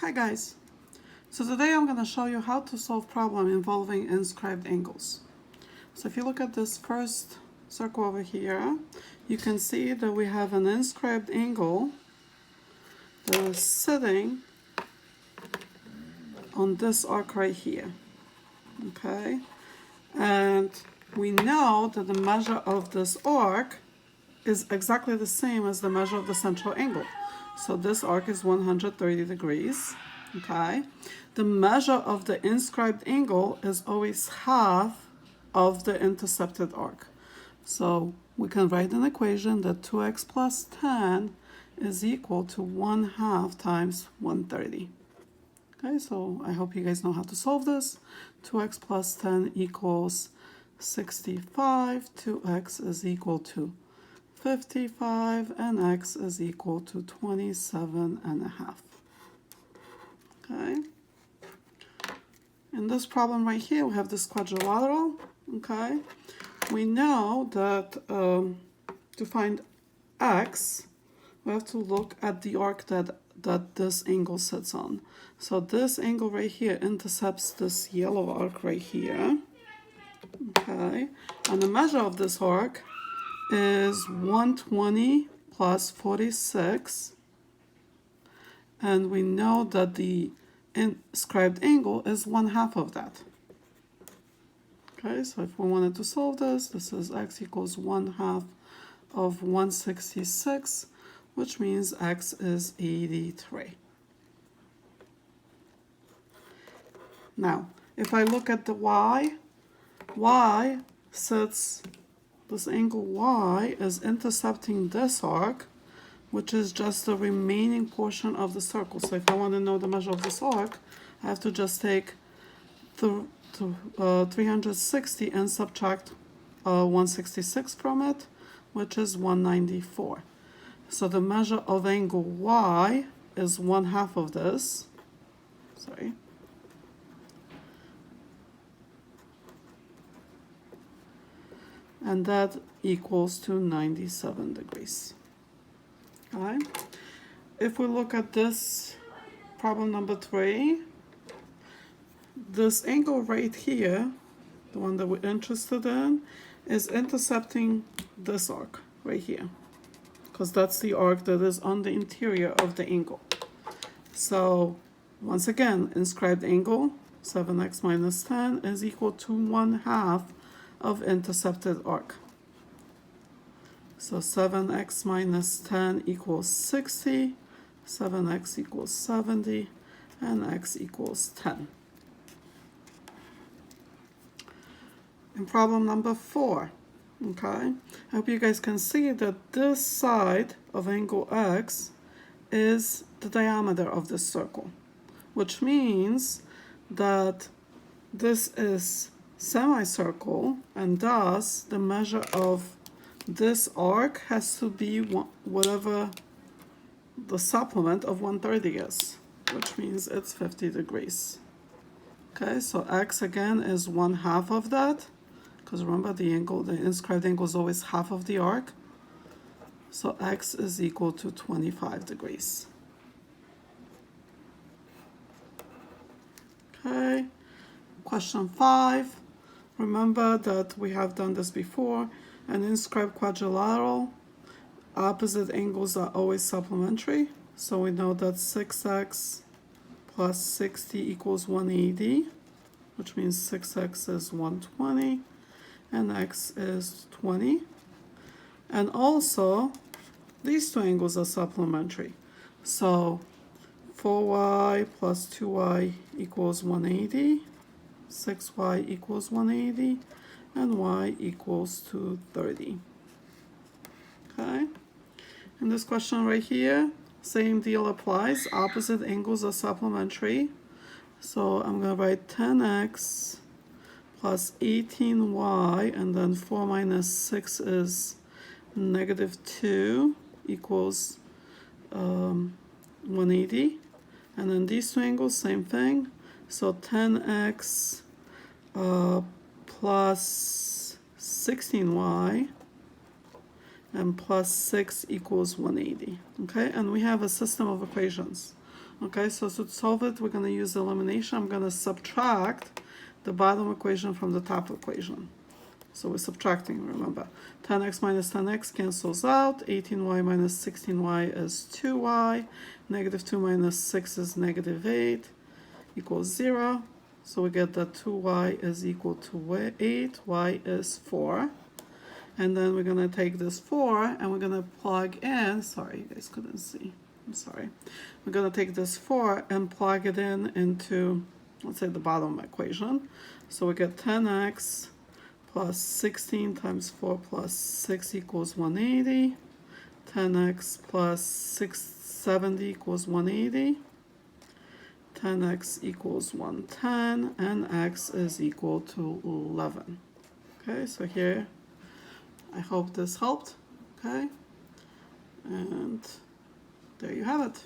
Hi guys! So today I'm going to show you how to solve problem involving inscribed angles. So if you look at this first circle over here, you can see that we have an inscribed angle that is sitting on this arc right here. Okay? And we know that the measure of this arc is exactly the same as the measure of the central angle. So this arc is 130 degrees. Okay? The measure of the inscribed angle is always half of the intercepted arc. So we can write an equation that 2x plus 10 is equal to 1/2 times 130. Okay, so I hope you guys know how to solve this. 2x plus 10 equals 65. 2x is equal to 55, and x is equal to 27.5. Okay. In this problem right here, we have this quadrilateral. Okay. We know that to find x, we have to look at the arc that this angle sits on. So this angle right here intercepts this yellow arc right here. Okay. And the measure of this arc is 120 plus 46. And we know that the inscribed angle is 1/2 of that. Okay, so if we wanted to solve this, this is x equals 1/2 of 166, which means x is 83. Now, if I look at the y sits, this angle y is intercepting this arc, which is just the remaining portion of the circle. So if I want to know the measure of this arc, I have to just take 360 and subtract 166 from it, which is 194. So the measure of angle y is 1/2 of this. Sorry. And that equals to 97 degrees. Okay. If we look at this problem number 3, this angle right here, the one that we're interested in, is intercepting this arc right here, because that's the arc that is on the interior of the angle. So once again, inscribed angle 7x minus 10 is equal to 1/2 of intercepted arc. So 7x minus 10 equals 60, 7x equals 70, and x equals 10. In problem number 4, okay, I hope you guys can see that this side of angle x is the diameter of this circle, which means that this is semicircle, and thus the measure of this arc has to be whatever the supplement of 130 is, which means it's 50 degrees. Okay, so x again is 1/2 of that, because remember the inscribed angle is always half of the arc. So x is equal to 25 degrees. Okay, question 5. Remember that we have done this before. An inscribed quadrilateral, opposite angles are always supplementary. So we know that 6x plus 60 equals 180, which means 6x is 120, and x is 20. And also, these two angles are supplementary. So 4y plus 2y equals 180, 6y equals 180, and y equals to 30. Okay, in this question right here, same deal applies. Opposite angles are supplementary. So I'm going to write 10x plus 18y, and then 4 minus 6 is -2 equals 180. And then these two angles, same thing. So 10x plus 16y and plus 6 equals 180. Okay, and we have a system of equations. Okay, so to solve it, we're going to use elimination. I'm going to subtract the bottom equation from the top equation. So we're subtracting, remember. 10x minus 10x cancels out. 18y minus 16y is 2y. Negative 2 minus 6 is negative 8 equals 0. So we get that 2y is equal to 8, y is 4. And then we're going to take this 4 and we're going to plug in, sorry, you guys couldn't see. I'm sorry. We're going to take this 4 and plug it in into, let's say, the bottom equation. So we get 10x plus 16 times 4 plus 6 equals 180. 10x plus 670 equals 180. 10x equals 110, and x is equal to 11. Okay, so here, I hope this helped. Okay, and there you have it.